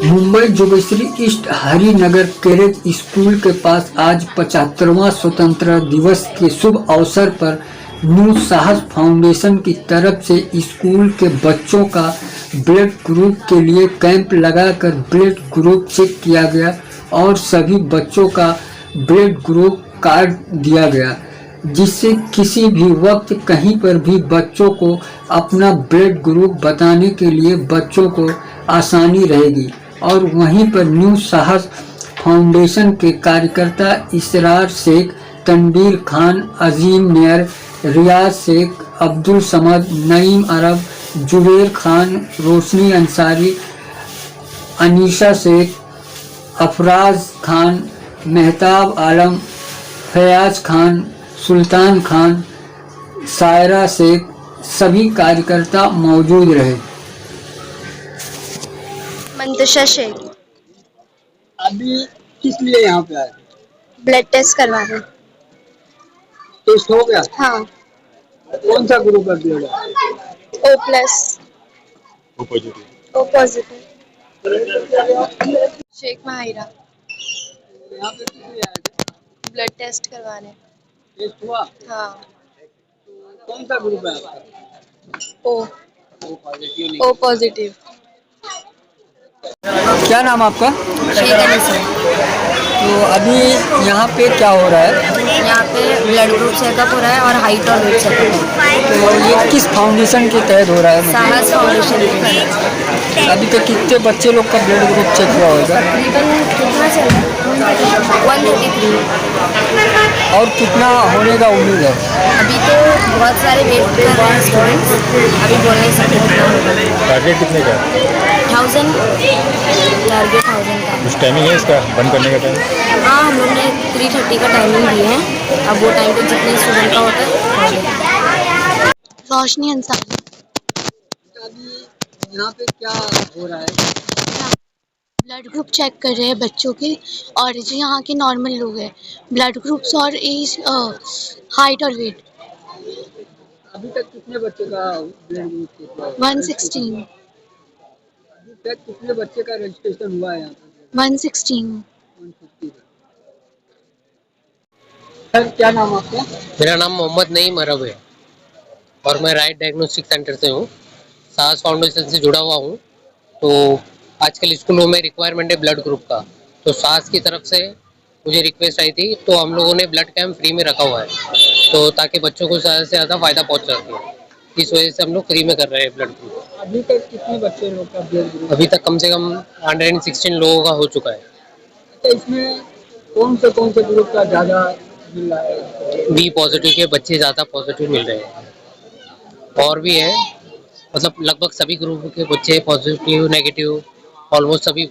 मुंबई जुबश्री east Harinagar carriage school के पास आज 75वां स्वतंत्रता दिवस के शुभ अवसर पर न्यू साहस फाउंडेशन की तरफ से स्कूल के बच्चों का ब्लड ग्रुप के लिए कैंप लगाकर ब्लड ग्रुप चेक किया गया और सभी बच्चों का ब्लड ग्रुप कार्ड दिया गया, जिससे किसी भी वक्त कहीं पर भी बच्चों को अपना ब्लड ग्रुप बताने के लिए बच्चों को आसानी रहेगी। और वहीं पर न्यू साहस फाउंडेशन के कार्यकर्ता इसरार शेख, तनवीर खान, अजीम मेयर, रियाज शेख, अब्दुल समद, नईम अरब, जुबेर खान, रोशनी अंसारी, अनीशा शेख, अफराज खान, मेहताब आलम, फयाज खान, सुल्तान खान, सायरा शेख सभी कार्यकर्ता मौजूद रहे। मंतशा शेख। अभी किस लिए यहाँ पे आए? ब्लड टेस्ट करवाने। टेस्ट हो गया? हाँ। कौन सा ग्रुप कर दिया? O plus. O positive. O positive. Sheikh Mahira. यहाँ पे किस लिए आए थे? ब्लड टेस्ट करवाने। टेस्ट हुआ? हाँ। कौन सा ग्रुप है आपका? O positive. O positive. क्या नाम आपका? शेख अनीसा। तो अभी यहाँ पे क्या हो रहा है? यहाँ पे ब्लड ग्रुप चेकअप हो रहा है और हाइट और वेट चेकअप। तो ये किस फाउंडेशन के तहत हो रहा है? साहस फाउंडेशन के। अभी तक कितने बच्चे लोग का ब्लड ग्रुप चेक हुआ होगा? तकरीबन कितना चल रहा है? 133। और कितना होने का उम्मीद है? अभी तो बहुत सारे वेट कर रहे हैं स्टूडेंट्स, अभी बोल नहीं सकते कितना होगा। टारगेट कितने का है? 1000 टारगेट 1000 का। कुछ टाइमिंग है इसका बंद करने का टाइम? हाँ, हम लोग ने 3:30 का टाइमिंग दिए हैं। अब वो टाइम पे जितने स्टूडेंट का होता है। रोशनी अंसारी। अभी यहाँ पे क्या हो रहा है? ब्लड ग्रुप चेक कर रहे हैं बच्चों के, और जो यहाँ के नॉर्मल लोग हैं ब्लड ग्रुप्स और एज, हाइट और वेट। अभी तक कितने बच्चे का ब्लड ग्रुप चेक हुआ है? 116। अभी तक कितने बच्चे का रजिस्ट्रेशन हुआ है यहाँ पे? 116। 150 का। सर क्या नाम आपका? मेरा नाम मोहम्मद नईम अरब है और मैं राइट डायग्नोस्टिक सेंटर से हूँ, साहस फाउंडेशन से जुड़ा हुआ हूँ। तो आजकल स्कूलों में रिक्वायरमेंट है ब्लड ग्रुप का, तो साहस की तरफ से मुझे रिक्वेस्ट आई थी, तो हम लोगों ने ब्लड कैंप फ्री में रखा हुआ है, तो ताकि बच्चों को ज़्यादा से ज़्यादा फ़ायदा पहुँच सके। इस वजह से हम लोग फ्री में कर रहे हैं ब्लड ग्रुप। अभी तक कितने बच्चे लोग का ब्लड ग्रुप? अभी तक कम से कम 116 लोगों का हो चुका है। अच्छा, इसमें कौन से ग्रुप का ज़्यादा मिल रहा है? बी पॉजिटिव के बच्चे ज़्यादा पॉजिटिव मिल रहे हैं, और भी है, मतलब लगभग सभी ग्रुप के बच्चे पॉजिटिव नेगेटिव ऑलमोस्ट सभी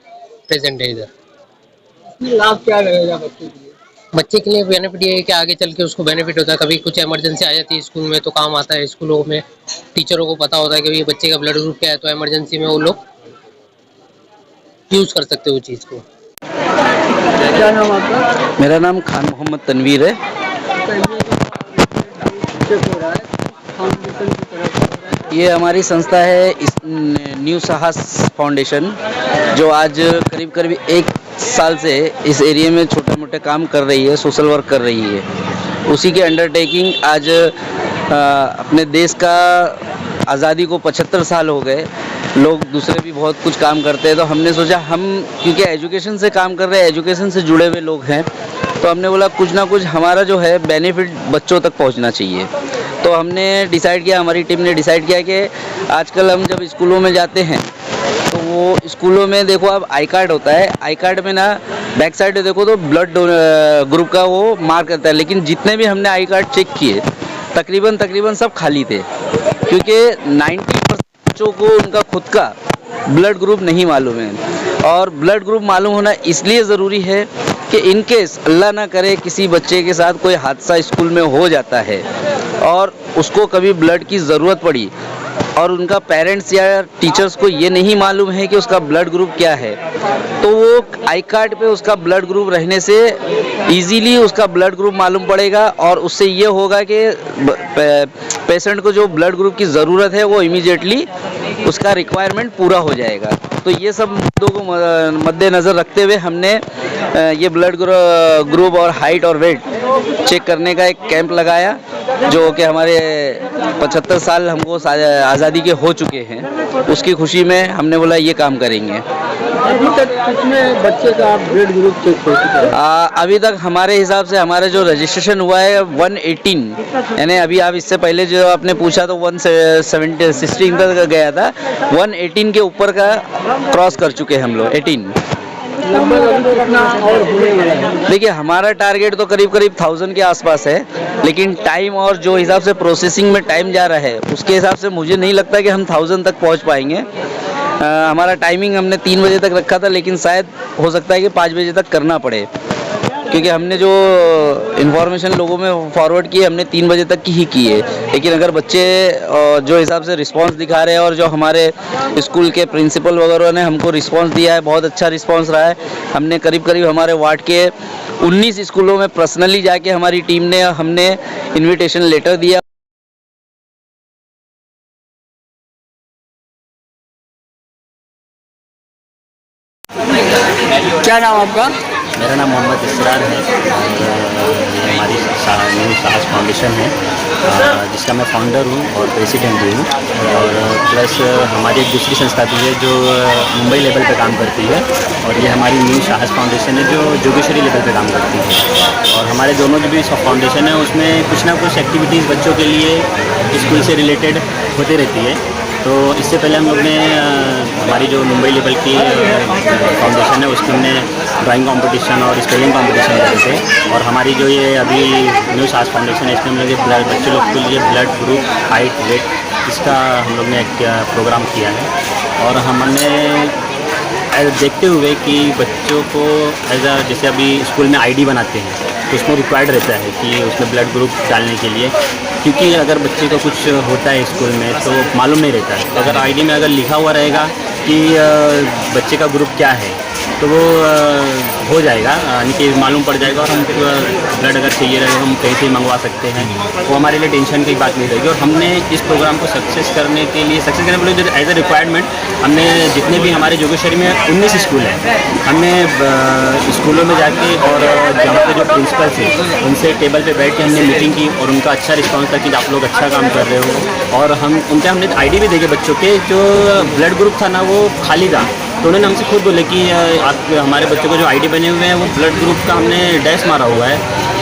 प्रेजेंट है इधर। इसमें लाभ क्या रहेगा बच्चे के लिए? बच्चे के लिए बेनिफिट ये है कि आगे चल के उसको बेनिफिट होता है, कभी कुछ इमरजेंसी आ जाती है स्कूल में तो काम आता है। स्कूलों में टीचरों को पता होता है कि ये बच्चे का ब्लड ग्रुप क्या है, तो इमरजेंसी में वो लोग यूज़ कर सकते हो चीज़ को। क्या नाम आपका? मेरा नाम खान मोहम्मद तनवीर है। ये हमारी संस्था है न्यू साहस फाउंडेशन, जो आज करीब करीब 1 साल से इस एरिया में छोटे मोटे काम कर रही है, सोशल वर्क कर रही है। उसी के अंडरटेकिंग आज अपने देश का आज़ादी को 75 साल हो गए, लोग दूसरे भी बहुत कुछ काम करते हैं, तो हमने सोचा हम, क्योंकि एजुकेशन से काम कर रहे हैं, एजुकेशन से जुड़े हुए लोग हैं, तो हमने बोला कुछ ना कुछ हमारा जो है बेनिफिट बच्चों तक पहुंचना चाहिए। तो हमने डिसाइड किया, हमारी टीम ने डिसाइड किया कि आजकल हम जब स्कूलों में जाते हैं तो वो स्कूलों में देखो अब आई कार्ड होता है, आई कार्ड में ना बैक साइड देखो तो ब्लड ग्रुप का वो मार्क करता है, लेकिन जितने भी हमने आई कार्ड चेक किए तकरीबन सब खाली थे, क्योंकि 90% बच्चों को उनका खुद का ब्लड ग्रुप नहीं मालूम है। और ब्लड ग्रुप मालूम होना इसलिए ज़रूरी है कि इन केस अल्लाह ना करे किसी बच्चे के साथ कोई हादसा स्कूल में हो जाता है और उसको कभी ब्लड की ज़रूरत पड़ी और उनका पेरेंट्स या टीचर्स को ये नहीं मालूम है कि उसका ब्लड ग्रुप क्या है, तो वो आई कार्ड पे उसका ब्लड ग्रुप रहने से इजीली उसका ब्लड ग्रुप मालूम पड़ेगा और उससे ये होगा कि पेशेंट को जो ब्लड ग्रुप की ज़रूरत है वो इमीडिएटली उसका रिक्वायरमेंट पूरा हो जाएगा। तो ये सब मुद्दों को मद्देनज़र रखते हुए हमने ये ब्लड ग्रुप और हाइट और वेट चेक करने का एक कैंप लगाया, जो कि हमारे 75 साल हमको आज़ादी के हो चुके हैं, उसकी खुशी में हमने बोला ये काम करेंगे। अभी तक कितने बच्चे का आप ब्लड ग्रुप चेक कर चुके हैं? अभी तक हमारे हिसाब से हमारा जो रजिस्ट्रेशन हुआ है 118, यानी अभी आप इससे पहले जो आपने पूछा तो 116 तक गया था, 118 के ऊपर का क्रॉस कर चुके हैं हम लोग 18। लगभग अभी कितना और होने वाला है? देखिए हमारा टारगेट तो करीब 1000 के आसपास है, लेकिन टाइम और जो हिसाब से प्रोसेसिंग में टाइम जा रहा है उसके हिसाब से मुझे नहीं लगता कि हम 1000 तक पहुंच पाएंगे। हमारा टाइमिंग हमने 3 बजे तक रखा था, लेकिन शायद हो सकता है कि 5 बजे तक करना पड़े, क्योंकि हमने जो इन्फॉर्मेशन लोगों में फॉरवर्ड की हमने 3 बजे तक की ही की है। लेकिन अगर बच्चे जो हिसाब से रिस्पांस दिखा रहे हैं और जो हमारे स्कूल के प्रिंसिपल वगैरह ने हमको रिस्पांस दिया है, बहुत अच्छा रिस्पांस रहा है। हमने करीब हमारे वार्ड के 19 स्कूलों में पर्सनली जाके हमारी टीम ने हमने इन्विटेशन लेटर दिया। क्या नाम आपका? मेरा नाम मोहम्मद इसरार है और ये हमारी न्यू साहस फाउंडेशन है, जिसका मैं फाउंडर हूँ और प्रेसिडेंट भी हूँ। और प्लस हमारी एक दूसरी संस्था भी है जो मुंबई लेवल पे काम करती है, और ये हमारी न्यू साहस फाउंडेशन है जो जोगेश्वरी लेवल पे काम करती है। और हमारे दोनों जो भी फाउंडेशन है उसमें कुछ ना कुछ एक्टिविटीज़ बच्चों के लिए स्कूल से रिलेटेड होती रहती है। तो इससे पहले हम लोग ने हमारी जो मुंबई लेवल की फाउंडेशन है उसमें हमने ड्राइंग कंपटीशन और स्पेलिंग कंपटीशन करे थे। और हमारी जो ये अभी न्यू साहस फाउंडेशन है इसमें हम लोग बच्चे लोग के लिए ब्लड ग्रुप, हाइट, वेट, इसका हम लोग ने एक प्रोग्राम किया है। और हमने देखते हुए कि बच्चों को जैसे अभी स्कूल में आईडी बनाते हैं तो उसमें रिक्वायर्ड रहता है कि उसमें ब्लड ग्रुप डालने के लिए, क्योंकि अगर बच्चे को कुछ होता है स्कूल में तो मालूम नहीं रहता है। तो अगर आईडी में अगर लिखा हुआ रहेगा कि बच्चे का ग्रुप क्या है तो वो हो जाएगा, यानी कि मालूम पड़ जाएगा और हम ब्लड अगर चाहिए रहेगा हम कहीं से मंगवा सकते हैं। वो हमारे लिए टेंशन की बात नहीं रहेगी। और हमने इस प्रोग्राम को सक्सेस करने के लिए बोले एज ए रिक्वायरमेंट हमने जितने भी हमारे जोगेश्वरी में 19 स्कूल हैं, हमने स्कूलों में जाके और जहाँ पे जो प्रिंसिपल थे उनसे टेबल पे बैठ के हमने मीटिंग की और उनका अच्छा रिस्पॉन्स था कि आप लोग अच्छा काम कर रहे हो। और हम उनके हमने आईडी भी देखे बच्चों के, जो ब्लड ग्रुप था ना वो खाली था, तो उन्होंने हमसे खुद बोले कि आप हमारे बच्चों को जो आईडी बने हुए हैं वो ब्लड ग्रुप का हमने डैश मारा हुआ है,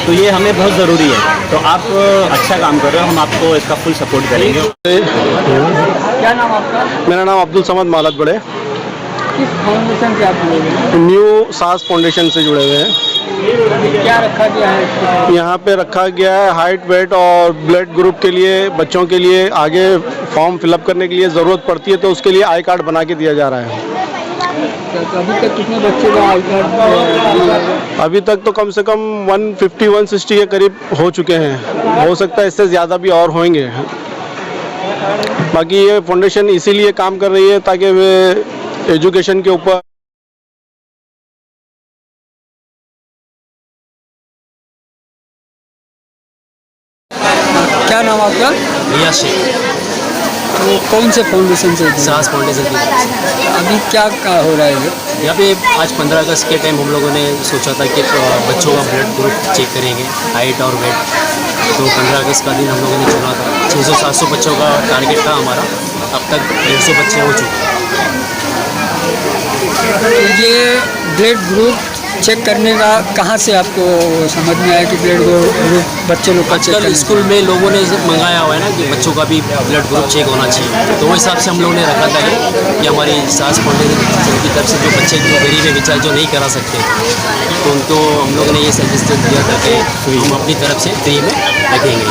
तो ये हमें बहुत ज़रूरी है। तो आप अच्छा काम कर रहे हो, हम आपको इसका फुल सपोर्ट करेंगे। क्या नाम आपका? मेरा नाम अब्दुल समद मालत बड़े। किस फाउंडेशन से आप जुड़े हुए हैं? न्यू साहस फाउंडेशन से जुड़े हुए हैं। क्या रखा गया है? यहाँ पे रखा गया है हाइट, वेट और ब्लड ग्रुप के लिए बच्चों के लिए आगे फॉर्म फिलअप करने के लिए ज़रूरत पड़ती है, तो उसके लिए आई कार्ड बना के दिया जा रहा है। तो अभी तक कितने बच्चे का आई कार्ड? अभी तक तो कम से कम 150-160 के करीब हो चुके हैं, हो सकता है इससे ज़्यादा भी और होंगे। बाकी ये फाउंडेशन इसीलिए काम कर रही है ताकि वे एजुकेशन के ऊपर क्या नाम आपका? रिया शेख, तो कौन से फाउंडेशन से? साहस फाउंडेशन की तरफ से। अभी क्या हो रहा है? यहाँ पे आज 15 अगस्त के टाइम हम लोगों ने सोचा था कि बच्चों का ब्लड ग्रुप चेक करेंगे, हाइट और वेट। तो 15 अगस्त का दिन हम लोगों ने चुना था। 600-700 बच्चों का टारगेट था हमारा, अब तक 150 बच्चे हो चुके हैं। ये ब्लड ग्रुप चेक करने का कहाँ से आपको समझ में आया कि ब्लड ग्रुप बच्चे लोग का चेक आजकल स्कूल में लोगों ने मंगाया हुआ है ना कि बच्चों का भी ब्लड ग्रुप चेक होना चाहिए, तो वो हिसाब से हम लोगों ने रखा था कि हमारी साहस फाउंडेशन की तरफ से जो बच्चे जो गरीब है बेचारे जो नहीं करा सकते तो उनको हम लोगों ने ये सजेशन दिया था कि हम अपनी तरफ से फ्री में रखेंगे।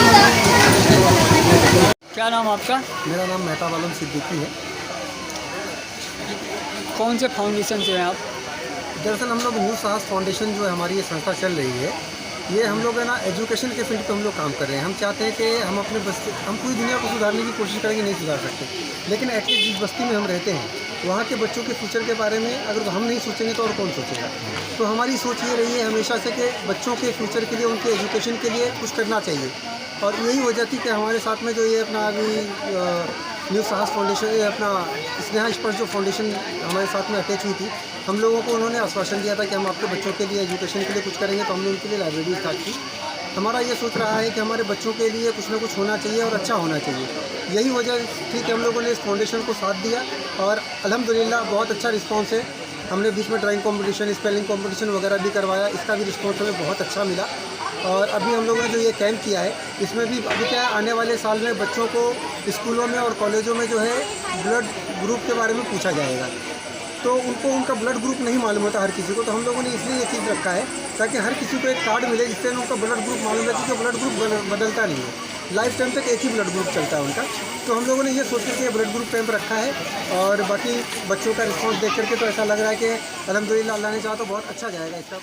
क्या नाम आपका? मेरा नाम मेहताब आलम सिद्दीकी है। कौन से फाउंडेशन से हैं आप? दरअसल हम लोग न्यू साहस फाउंडेशन जो है हमारी ये संस्था चल रही है, ये हम लोग है ना एजुकेशन के फील्ड पे हम लोग काम कर रहे हैं। हम चाहते हैं कि हम अपने बस्ती, हम पूरी दुनिया को सुधारने की कोशिश करेंगे, नहीं सुधार सकते, लेकिन एटलीस्ट जिस बस्ती में हम रहते हैं वहाँ के बच्चों के फ्यूचर के बारे में अगर हम नहीं सोचेंगे तो और कौन सोचेगा। तो हमारी सोच ये रही है हमेशा से कि बच्चों के फ्यूचर के लिए, उनके एजुकेशन के लिए कुछ करना चाहिए। और यही वजह थी कि हमारे साथ में जो ये अपना अभी न्यू साहस फाउंडेशन अपना स्नेहा स्पर्श जो फाउंडेशन हमारे साथ में अटैच हुई थी, हम लोगों को उन्होंने आश्वासन दिया था कि हम आपके बच्चों के लिए एजुकेशन के लिए कुछ करेंगे, तो हमने उनके लिए लाइब्रेरी स्टार्ट की। हमारा ये सोच रहा है कि हमारे बच्चों के लिए कुछ ना कुछ होना चाहिए और अच्छा होना चाहिए। यही वजह थी कि हम लोगों ने इस फाउंडेशन को साथ दिया और अल्हम्दुलिल्लाह बहुत अच्छा रिस्पांस है। हमने बीच में ड्राइंग कंपटीशन, स्पेलिंग कंपटीशन वगैरह भी करवाया, इसका भी रिस्पांस हमें बहुत अच्छा मिला। और अभी हम लोगों ने जो ये कैंप किया है, इसमें भी अभी क्या है, आने वाले साल में बच्चों को स्कूलों में और कॉलेजों में जो है ब्लड ग्रुप के बारे में पूछा जाएगा, तो उनको उनका ब्लड ग्रुप नहीं मालूम होता हर किसी को, तो हम लोगों ने इसलिए ये चीज़ रखा है ताकि हर किसी को एक कार्ड मिले जिससे उनका ब्लड ग्रुप मालूम है, क्योंकि ब्लड ग्रुप बदलता नहीं है, लाइफ टाइम तक एक ही ब्लड ग्रुप चलता है उनका। तो हम लोगों ने ये सोच के ब्लड ग्रुप कैंप रखा है और बाकी बच्चों का रिस्पॉन्स देख करके तो ऐसा लग रहा है कि अल्हम्दुलिल्लाह अल्लाह ने चाहा तो बहुत अच्छा जाएगा इसका।